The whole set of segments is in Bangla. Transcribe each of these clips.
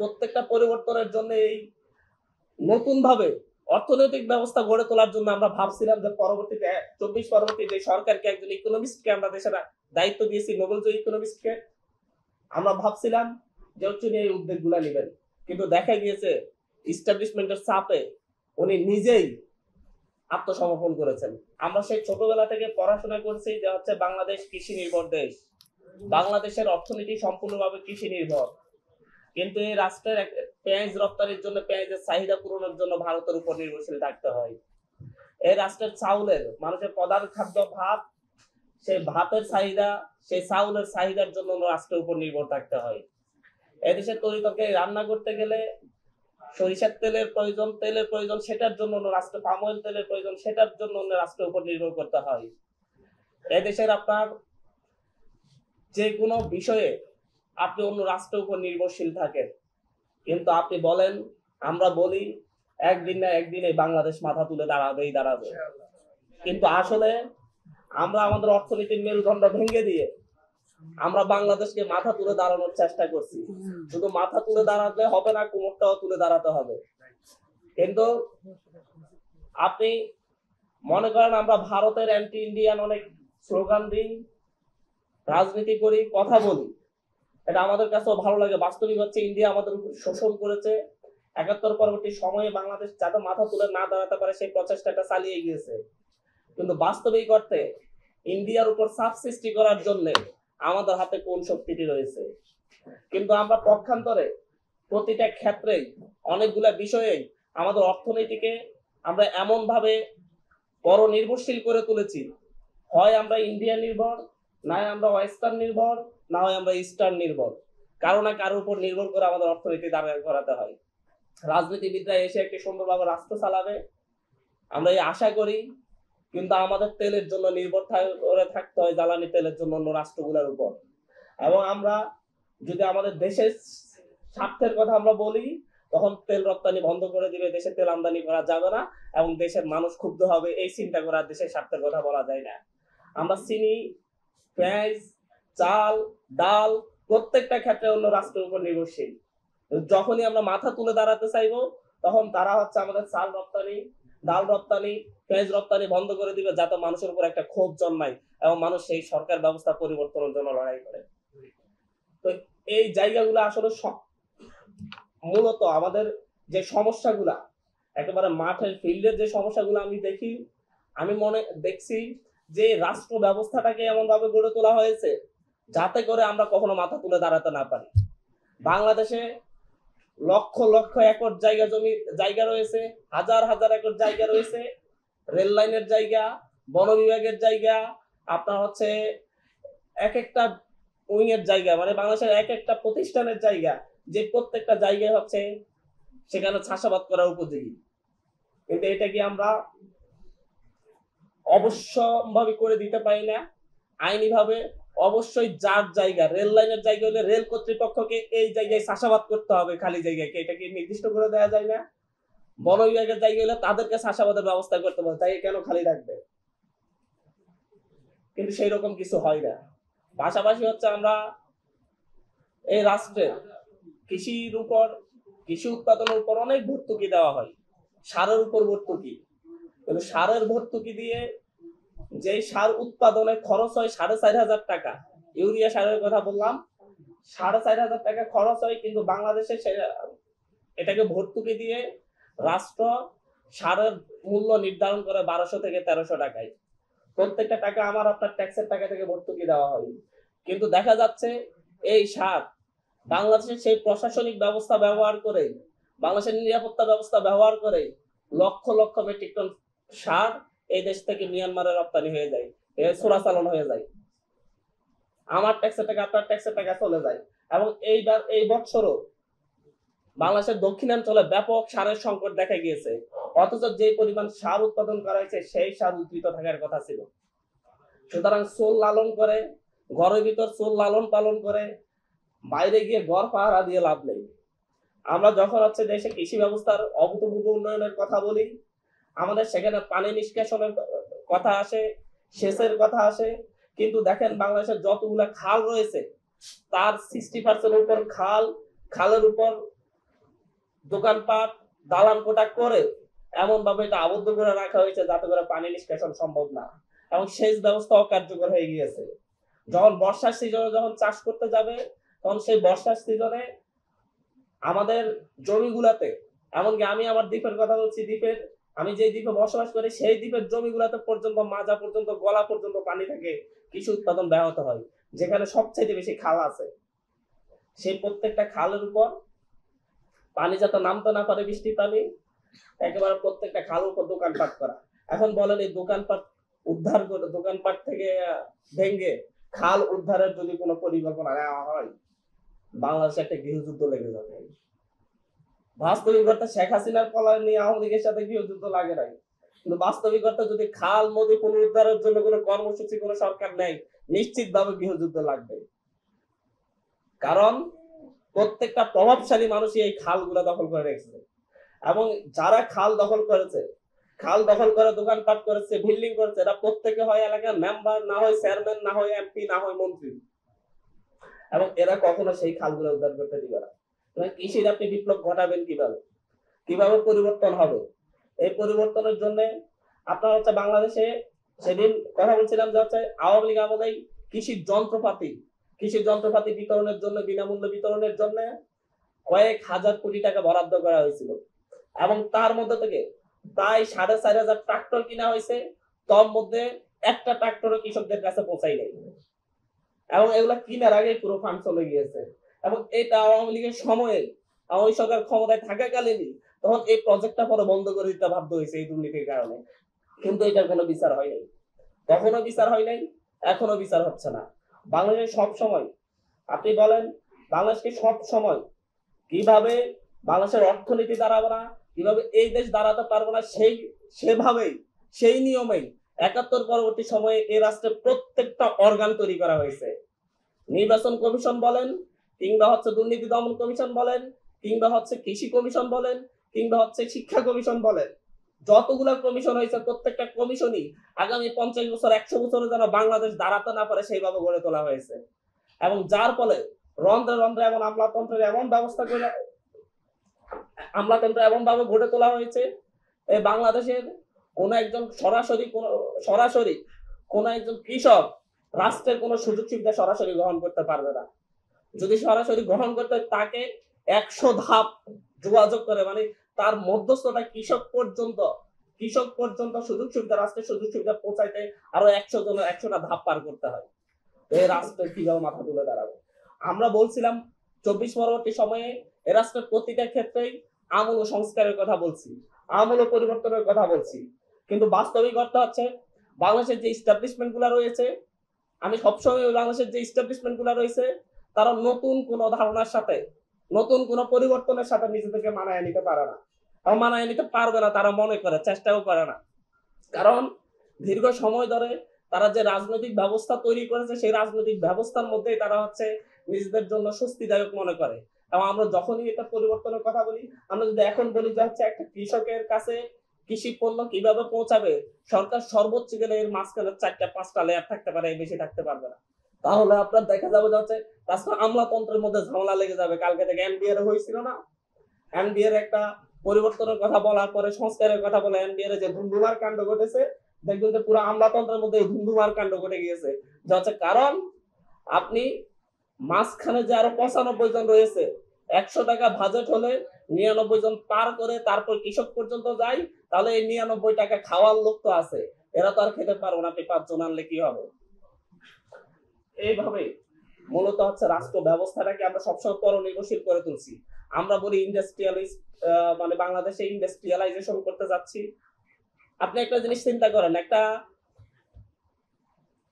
প্রত্যেকটা পরিবর্তনের জন্য এই নতুন ভাবে অর্থনৈতিক ব্যবস্থা গড়ে তোলার জন্য আমরা ভাবছিলাম যে পরবর্তীতে 24 পরবর্তী যে সরকারকে একজন ইকোনমিস্টকে আমরা দেশের দায়িত্ব দিয়েছি, নোবেলজয়ী ইকোনমিস্টকে, আমরা ভাবছিলাম যে উনি এই উদ্যোগগুলো নেবেন, কিন্তু দেখা গিয়েছে ইস্টাবলিশমেন্টের চাপে উনি নিজেই আত্মসমর্পণ করেছেন। আমরা সেই ছোটবেলা থেকে পড়াশোনা করছি যে হচ্ছে বাংলাদেশ কৃষি নির্ভর দেশ, বাংলাদেশের অর্থনীতি সম্পূর্ণভাবে কৃষি নির্ভর, কিন্তু এই রাষ্ট্রের পেঁয়াজ রপ্তানির জন্য পেঁয়াজের চাহিদা পূরণের জন্য ভারতের উপর নির্ভরশীল থাকতে হয়। এই রাষ্ট্রের চাউলের, মানুষের প্রধান খাদ্য ভাত, সেই ভাতের চাহিদা, সেই চাউলের চাহিদার জন্য রাষ্ট্রের উপর নির্ভর থাকতে হয়। এদেশের তরিতরকারি রান্না করতে গেলে সরিষার তেলের প্রয়োজন, সেটার জন্য রাষ্ট্র, পাম অয়েল তেলের প্রয়োজন, সেটার জন্য রাষ্ট্রের উপর নির্ভর করতে হয়। এদেশের আপনার যে কোনো বিষয়ে আপনি অন্য রাষ্ট্রের উপর নির্ভরশীল থাকেন, কিন্তু আপনি বলেন, আমরা বলি একদিন না একদিন এই বাংলাদেশ মাথা তুলে দাঁড়াবে, কিন্তু আসলে আমরা আমাদের অর্থনীতির মেরুদণ্ড ভেঙে দিয়ে আমরা বাংলাদেশকে মাথা তুলে দাঁড়ানোর চেষ্টা করছি। শুধু মাথা তুলে দাঁড়াতে হবে না, কোমরটাও তুলে দাঁড়াতে হবে। কিন্তু আপনি মনে করেন আমরা ভারতের অ্যান্টি ইন্ডিয়ান অনেক স্লোগান দিই, রাজনীতি করি, কথা বলি, এটা আমাদের কাছেও ভালো লাগে। বাস্তবিক হচ্ছে ইন্ডিয়া আমাদের উপর শোষণ করেছে। ৭১ পরবর্তী সময়ে বাংলাদেশ যাতে মাথা তুলে না দাঁড়াতে পারে সেই প্রচেষ্টাটা চালিয়ে গিয়েছে, কিন্তু বাস্তবিক অর্থে ইন্ডিয়ার উপর চাপ সৃষ্টি করার জন্য আমাদের হাতে কোন শক্তিটি রয়েছে? কিন্তু আমরা পক্ষান্তরে প্রতিটা ক্ষেত্রেই অনেকগুলা বিষয়ে আমাদের অর্থনীতিকে আমরা এমন ভাবে বড় নির্ভরশীল করে তুলেছি, হয় আমরা ইন্ডিয়া নির্ভর, না আমরা ওয়েস্টার্ন নির্ভর, না হয় আমরা ইস্টার্ন নির্ভর। কারো না কারোর উপর নির্ভর করে আমাদের অর্থনীতি দাঁড় করাতে হয়। রাজনীতিবিদরা এসে একটি সুন্দরভাবে রাষ্ট্র চালাবে, আমরা এই আশা করি, কিন্তু আমাদের তেলের জন্য নির্ভর করে থাকতে হয় জ্বালানি তেলের জন্য অন্য রাষ্ট্রগুলোর উপর। এবং আমরা যদি আমাদের দেশের স্বার্থের কথা আমরা বলি, তখন তেল রপ্তানি বন্ধ করে দিবে, দেশে তেল আমদানি করা যাবে না, এবং দেশের মানুষ ক্ষুব্ধ হবে, এই চিন্তা করে দেশের স্বার্থের কথা বলা যায় না। আমরা চিনি, পেঁয়াজ, চাল, ডাল প্রত্যেকটা ক্ষেত্রে অন্য রাষ্ট্রের উপর নির্ভরশীল। যখনই আমরা মাথা তুলে দাঁড়াতে চাইবো, তখন তারা হচ্ছে আমাদের চাল রপ্তানি, ডাল রপ্তানি, পেঁয়াজ রপ্তানি বন্ধ করে দিবে, যাতে মানুষের উপর একটা ক্ষোভ জন্মায় এবং মানুষ সেই সরকার ব্যবস্থা পরিবর্তনের জন্য লড়াই করে। তো এই জায়গাগুলো আসলে মূলত আমাদের যে সমস্যাগুলা, একেবারে মাঠের ফিল্ডের যে সমস্যাগুলো আমি দেখছি যে রাষ্ট্র ব্যবস্থাটাকে এমন ভাবে গড়ে তোলা হয়েছে যাতে করে আমরা কখনো মাথা তুলে দাঁড়াতে না পারি। বাংলাদেশে লক্ষ লক্ষ একর জায়গা রয়েছে, হাজার হাজার একর জায়গা রয়েছে, রেল লাইনের জায়গা, বন বিভাগের জায়গা, আপনার হচ্ছে এক একটা উইং এর জায়গা, মানে বাংলাদেশের এক একটা প্রতিষ্ঠানের জায়গা, যে প্রত্যেকটা জায়গায় হচ্ছে সেখানে চাষাবাদ করা উপযোগী। কিন্তু এটা কি আমরা অবশ্যভাবে করে দিতে পারি না? আইনি ভাবে অবশ্যই যার জায়গা, রেল লাইনের জায়গা হলে রেল কর্তৃপক্ষকে এই জায়গায় চাষাবাদ করতে হবে, খালি জায়গায় এটা কি নির্দিষ্ট করে দেওয়া যায় না? বন বিভাগের জায়গা হলে তাদেরকে চাষাবাদের ব্যবস্থা করতে হবে, তাই কেন খালি রাখবে? কিন্তু সেই রকম কিছু হয় না। পাশাপাশি হচ্ছে আমরা এই রাষ্ট্রের কৃষি উৎপাদনের উপর অনেক ভর্তুকি দেওয়া হয়, সারের উপর ভর্তুকি, কিন্তু সারের ভর্তুকি দিয়ে যে সার উৎপাদনে খরচ হয় ৪,৫০০ টাকা, ইউরিয়া সারের কথা বললাম, ৪,৫০০ টাকা খরচ হয়, কিন্তু বাংলাদেশে এটাকে ভর্তুকি দিয়ে রাষ্ট্র সারের মূল্য নির্ধারণ করে ১২০০ থেকে ১৩০০ টাকায়। প্রত্যেকটা টাকা আমার আপনার ট্যাক্সের টাকা থেকে ভর্তুকি দেওয়া হয়, কিন্তু দেখা যাচ্ছে এই সার বাংলাদেশের সেই প্রশাসনিক ব্যবস্থা ব্যবহার করে, বাংলাদেশের নিরাপত্তা ব্যবস্থা ব্যবহার করে লক্ষ লক্ষ মেট্রিক টন সার এই দেশ থেকে মিয়ানমারে রপ্তানি হয়ে যায়, চোরাচালান হয়ে যায়, আমার ট্যাক্সের টাকা আপনার ট্যাক্সের টাকা চলে যায়। এবং এই বছরও বাংলাদেশের দক্ষিণাঞ্চলে ব্যাপক সারের সংকট দেখা গিয়েছে, অথচ যে পরিমাণ সার উৎপাদন করা হয়েছে সেই সার উদ্ধৃত থাকার কথা ছিল। সুতরাং চোল লালন করে, ঘরের ভিতর চোল লালন পালন করে বাইরে গিয়ে ঘর পাহারা দিয়ে লাভ নেই। আমরা যখন হচ্ছে দেশে কৃষি ব্যবস্থার অভূতপূর্ব উন্নয়নের কথা বলি, আমাদের সেখানে পানি নিষ্কাশনের কথা আসে, সেচের কথা আসে, কিন্তু দেখেন বাংলাদেশের যতগুলা খাল রয়েছে তার 60% উপর খালের উপর দোকানপাট, দালান কোঠা করে এমন ভাবে এটা আবদ্ধ করে রাখা হয়েছে যাতে করে পানি নিষ্কাশন সম্ভব না, এবং সেচ ব্যবস্থা অকার্যকর হয়ে গিয়েছে। যখন বর্ষার সিজনে যখন চাষ করতে যাবে, তখন সেই বর্ষার সিজনে আমাদের জমিগুলাতে, এমনকি আমি আমার দ্বীপের কথা বলছি, দ্বীপের আমি যে দ্বীপে বসবাস করি সেই দ্বীপের জমিগুলাতে পর্যন্ত মাজা পর্যন্ত গলা পর্যন্ত পানি থাকে, কৃষি উৎপাদন ব্যাহত হয়। যেখানে সবচেয়ে বেশি খাল আছে, সেই প্রত্যেকটা খালের উপর পানি যাতে নামতে না পারে, বৃষ্টির পানি, একেবারে প্রত্যেকটা খালের উপর দোকানপাট করা। এখন বলেন এই দোকানপাট উদ্ধার করে, দোকানপাট থেকে ভেঙে খাল উদ্ধারের যদি কোনো পরিকল্পনা নেওয়া হয়, বাংলাদেশে একটা গৃহযুদ্ধ লেগে যাবে। বাস্তবিকতা শেখ হাসিনার পলায়ন নিয়ে আওয়ামী লীগের সাথে গৃহযুদ্ধ লাগে নাই, কিন্তু বাস্তবিকতা যদি খাল নদী পুনরুদ্ধারের জন্য কোনো কর্মসূচি কোনো সরকার নেয়, নিশ্চিতভাবে গৃহযুদ্ধ লাগবে। কারণ প্রত্যেকটা প্রভাবশালী মানুষই এই খালগুলা দখল করে রেখেছে, এবং যারা খাল দখল করেছে, খাল দখল করে দোকানপাট করেছে, বিল্ডিং করেছে, এরা প্রত্যেকে হয় এলাকার মেম্বার, না হয় চেয়ারম্যান, না হয় এমপি, না হয় মন্ত্রী, এবং এরা কখনো সেই খালগুলো উদ্ধার করতে দিবে না। কৃষির আপনি বিপ্লব ঘটাবেন কিভাবে, কিভাবে পরিবর্তন হবে? এই পরিবর্তনের জন্য আপনার হচ্ছে বাংলাদেশে, সেদিন কথা বলছিলাম যে হচ্ছে আওয়ামী লীগ আমলে কৃষি যন্ত্রপাতি বিতরণের জন্য, বিনামূল্য বিতরণের জন্য কয়েক হাজার কোটি টাকা বরাদ্দ করা হয়েছিল, এবং তার মধ্যে থেকে প্রায় 4,500 ট্রাক্টর কিনা হয়েছে। তার মধ্যে একটা ট্রাক্টরও কৃষকদের কাছে পৌঁছাই নাই, এবং এগুলা কিনার আগে পুরো ফান্ড চলে গিয়েছে। এবং এটা আওয়ামী লীগের সময়ে, আওয়ামী সরকার ক্ষমতায় থাকাকালীনই তখন এই প্রজেক্টটা পরে বন্ধ করে দিতে বাধ্য হয়েছে এই দুর্নীতির কারণে। কিন্তু এটার কোনো বিচার হয় নাই, তখনও বিচার হয় নাই, এখনো বিচার হচ্ছে না। বাংলাদেশ সব সময়, আপনি বলেন বাংলাদেশকে সব সময় কিভাবে বাংলাদেশের অর্থনীতি দাঁড়াবে না, কিভাবে এই দেশ দাঁড়াতে পারবে না, সেভাবেই, সেই নিয়মেই 71 পরবর্তী সময়ে এই রাষ্ট্রের প্রত্যেকটা অর্গান তৈরি করা হয়েছে। নির্বাচন কমিশন বলেন, কিংবা হচ্ছে দুর্নীতি দমন কমিশন বলেন, কিংবা হচ্ছে কৃষি কমিশন বলেন, কিংবা হচ্ছে শিক্ষা কমিশন বলেন, যতগুলা কমিশন হয়েছে প্রত্যেকটা কমিশনই আগামী 50 বছর 100 বছরে যেন বাংলাদেশ দাঁড়াতে না পারে সেইভাবে গড়ে তোলা হয়েছে। এবং যার ফলে রন্ধ্রে রন্ধ্রে এমন আমলাতন্ত্রের এমন ব্যবস্থা করে, আমলাতন্ত্র এমন ভাবে গড়ে তোলা হয়েছে, এই বাংলাদেশের কোন একজন সরাসরি কোন একজন কৃষক রাষ্ট্রের কোন সুযোগ সুবিধা সরাসরি গ্রহণ করতে পারবে না। যদি সরাসরি গ্রহণ করতে, তাকে 100 ধাপ যোগাযোগ করে, মানে তার মধ্যস্থতা কৃষক পর্যন্ত সুযোগ সুবিধা, রাষ্ট্রের সুযোগ সুবিধা পৌঁছাইতে আরো 100টা ধাপ পার করতে হয়। এই রাষ্ট্রের কিভাবে মাথা তুলে দাঁড়াবে? আমরা বলছিলাম 24 পরবর্তী সময়ে এ রাষ্ট্রের প্রতিটা ক্ষেত্রেই আমূল সংস্কারের কথা বলছি, আমূল পরিবর্তনের কথা বলছি, কিন্তু বাস্তবিক অর্থ হচ্ছে বাংলাদেশের যে ইস্টাবলিশমেন্ট গুলা রয়েছে, আমি সবসময় বাংলাদেশের যে ইস্টাবলিশমেন্ট গুলা রয়েছে, তারা নতুন কোন ধারণার সাথে, নতুন কোন পরিবর্তনের সাথে নিজেদেরকে মানায় নিতে পারে না, মানায় নিতে পারবে না, তারা মনে করে, চেষ্টাও করে না। কারণ দীর্ঘ সময় ধরে তারা যে রাজনৈতিক ব্যবস্থা তৈরি করেছে, সেই রাজনৈতিক ব্যবস্থার মধ্যেই তারা হচ্ছে নিজেদের জন্য স্বস্তিদায়ক মনে করে। এবং আমরা যখনই এটা পরিবর্তনের কথা বলি, আমরা যদি এখন বলি যে হচ্ছে একটা কৃষকের কাছে কৃষি পণ্য কিভাবে পৌঁছাবে, সরকার সর্বোচ্চ গেলে এর মাঝখানে 4টা-5টা লেয়ার থাকতে পারে, বেশি থাকতে পারবে না। তাহলে আপনার দেখা যাবে যে হচ্ছে রাষ্ট্র আমলাতন্ত্রের মধ্যে ঝামেলা লেগে যাবে। কালকে থেকে এনবিআর হয়েছিল না, এনবিআর একটা পরিবর্তনের কথা বলার পরে, সংস্কারের কথা বলে এনবিআর যে ধুন্ধুমার কাণ্ড ঘটেছে, দেখবেন যে পুরো আমলাতন্ত্রের মধ্যে ধুন্ধুমার কাণ্ড ঘটে গিয়েছে। যা হচ্ছে কারণ, আপনি মাঝখানে যে আরো 95 জন রয়েছে, 100 টাকা বাজেট হলে 99 জন পার করে তারপর কৃষক পর্যন্ত যায়, তাহলে এই 99 টাকা খাওয়ার লোক তো আছে, এরা তো আর খেতে পারবো না, আপনি 5 জন আনলে কি হবে? এইভাবে মূলত হচ্ছে রাষ্ট্র ব্যবস্থাটাকে আমরা সবসময় পরনির্ভরশীল করে তুলছি। আমরা বলি ইন্ডাস্ট্রিয়ালিস্ট, মানে বাংলাদেশে ইন্ডাস্ট্রিয়ালাইজেশন করতে যাচ্ছি। আপনি একটা জিনিস চিন্তা করেন, একটা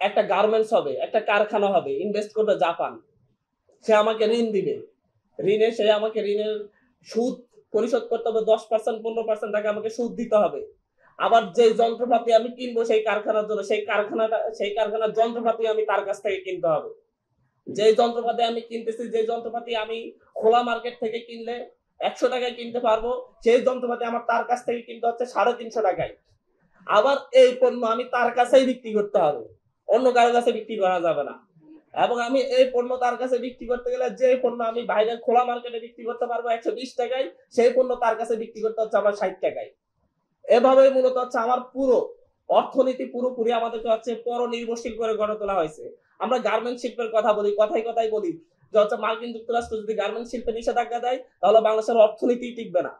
একটা গার্মেন্টস হবে, একটা কারখানা হবে, ইনভেস্ট করবে জাপান, সে আমাকে ঋণ দিবে, সে আমাকে ঋণের সুদ পরিশোধ করতে হবে, 10% 15% টাকা আমাকে সুদ দিতে হবে। আবার যে যন্ত্রপাতি আমি কিনবো সেই কারখানার জন্য, সেই কারখানার যন্ত্রপাতি আমি তার কাছ থেকে কিনতে হবে। যে যন্ত্রপাতি আমি কিনতেছি, যে যন্ত্রপাতি আমি খোলা মার্কেট থেকে কিনলে 100 টাকায় কিনতে পারবো, সেই যন্ত্রপাতি আমার তার কাছ থেকে কিনতে হচ্ছে 350 টাকায়। আবার এই পণ্য আমি তার কাছেই বিক্রি করতে হবে, অন্য কারো কাছে বিক্রি করা যাবে না। এবং আমি এই পণ্য তার কাছে বিক্রি করতে গেলে যে পণ্য আমি বাইরের খোলা মার্কেটে বিক্রি করতে পারবো 120 টাকায়, সেই পণ্য তার কাছে বিক্রি করতে হচ্ছে আমার 60 টাকায়। এভাবেই মূলত হচ্ছে আমার পুরো অর্থনীতি পুরোপুরি আমাদেরকে হচ্ছে পরনির্ভরশীল করে গড়ে তোলা হয়েছে। আমরা গার্মেন্টস শিল্পের কথা বলি, কথায় কথায় বলি যে হচ্ছে মার্কিন যুক্তরাষ্ট্র যদি গার্মেন্টস শিল্পে নিষেধাজ্ঞা দেয় তাহলে বাংলাদেশের অর্থনীতি টিকবে না।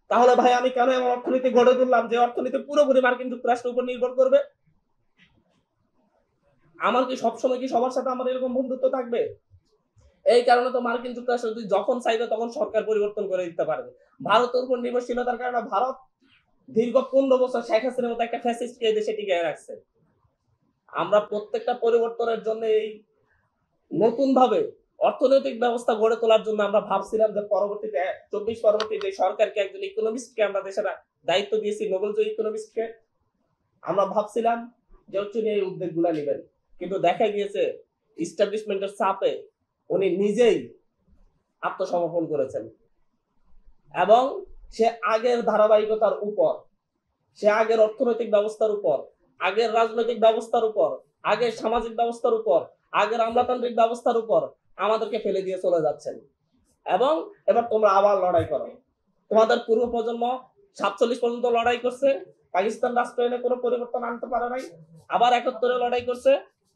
তাহলে ভাই আমি কেন এমন অর্থনীতি গড়ে তুললাম যে অর্থনীতি পুরোপুরি মার্কিন যুক্তরাষ্ট্রের উপর নির্ভর করবে? আমার কি সবসময় কি সবার সাথে আমার এরকম বন্ধুত্ব থাকবে? এই কারণে তো মার্কিন যুক্তরাষ্ট্র যদি যখন চাইবে তখন সরকার পরিবর্তন করে দিতে পারবে। ভারতের উপর নির্ভরশীলতার কারণে ভারত দীর্ঘ 15 বছর শেখ হাসিনার মতো একটা ফ্যাসিস্টকে এই দেশে টিকিয়ে রাখছে। আমরা প্রত্যেকটা পরিবর্তনের জন্য এই নতুন ভাবে অর্থনৈতিক ব্যবস্থা গড়ে তোলার জন্য আমরা ভাবছিলাম যে পরবর্তীতে 24 পরবর্তী যে সরকারকে একজন ইকোনমিস্টকে আমরা দেশের দায়িত্ব দিয়েছি, নোবেলজয়ী ইকোনমিস্টকে, আমরা ভাবছিলাম যে উনি এই উদ্যোগগুলা নেবেন। কিন্তু দেখা গিয়েছে ইস্টাবলিশমেন্টের চাপে উনি নিজেই আত্মসমর্পণ করেছেন এবং সে আগের ধারাবাহিকতার উপর, সে আগের অর্থনৈতিক ব্যবস্থার উপর, আগের রাজনৈতিক ব্যবস্থার উপর, আগের সামাজিক ব্যবস্থার উপর, আগের আমলাতান্ত্রিক ব্যবস্থার উপর আমাদেরকে ফেলে দিয়ে চলে যাচ্ছেন। এবং এবার তোমরা আবার লড়াই করো। তোমাদের পূর্ব প্রজন্ম 47 পর্যন্ত লড়াই করছে, পাকিস্তান রাষ্ট্র এনে কোনো পরিবর্তন আনতে পারে নাই। আবার 71-এ লড়াই করছে,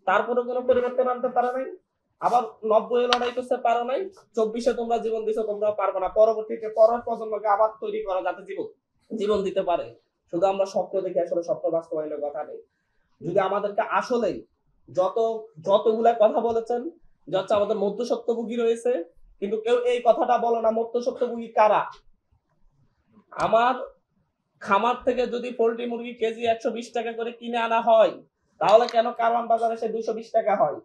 তারপরে কোনো পরিবর্তন আনতে পারে নাই। আবার 90-এ লড়াই করছে, পারো নাই। 24-এ তোমরা জীবন দিছো, তোমরা পারবে না। পরবর্তীতে পরের প্রজন্মকে আবার তৈরি করা যাতে জীবন দিতে পারে। শুধু আমরা স্বপ্ন দেখি, আসলে স্বপ্ন বাস্তবায়নের কথা নেই। যদি আমাদেরকে আসলেই যতগুলা কথা বলেছেন যে হচ্ছে আমাদের মধ্যস্বত্বভোগী রয়েছে, কিন্তু কেউ এই কথাটা বলে না মধ্যস্বত্বভোগী কারা। আমার খামার থেকে যদি পোল্ট্রি মুরগি কেজি 120 টাকা করে কিনে আনা হয়, তাহলে কেন কারওয়ান বাজারে সে 220 টাকা হয়?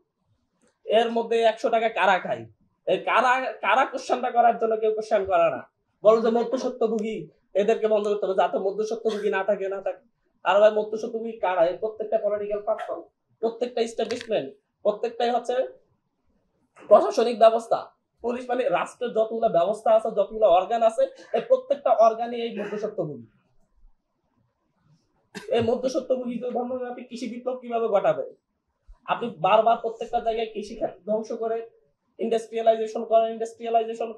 এর মধ্যে 100 টাকা কারা খায়? এই কারা কারা কোশ্চেনটা করার জন্য কেউ কোশ্চেন করে না। বলো যে মধ্যস্বত্বভোগী, এদেরকে বন্ধ করতে হবে যাতে মধ্যস্বত্বভোগী না থাকে। আর ভাই মধ্যস্বত্বভোগী কারা? এই প্রত্যেকটা পলিটিক্যাল পার্সন, প্রত্যেকটা এস্টাবলিশমেন্ট, প্রত্যেকটাই হচ্ছে প্রশাসনিক ব্যবস্থা। পুলিশ মানে রাষ্ট্রের যতগুলো ব্যবস্থা আছে, যতগুলো অর্গান আছে, এই প্রত্যেকটা অর্গানই এই মধ্যস্বত্বভোগী। এই মধ্যস্বত্বভোগী ধর্মে আপনি কৃষি বিপ্লব কিভাবে ঘটাবেন? আপনি বারবার প্রত্যেকটা জায়গায় কৃষি খাত ধ্বংস করে ইন্ডাস্ট্রিয়ালাইজেশন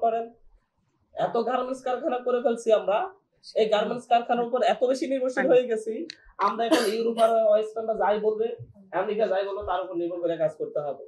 করেন। এত গার্মেন্টস কারখানা করে ফেলছি আমরা, এই গার্মেন্টস কারখানার উপর এত বেশি নির্ভরশীল হয়ে গেছি, আমরা এখন ইউরোপ আর ওয়েস্টার্নরা যাই বলবে, আমেরিকা যাই বলবে, তার উপর নির্ভর করে কাজ করতে হবে।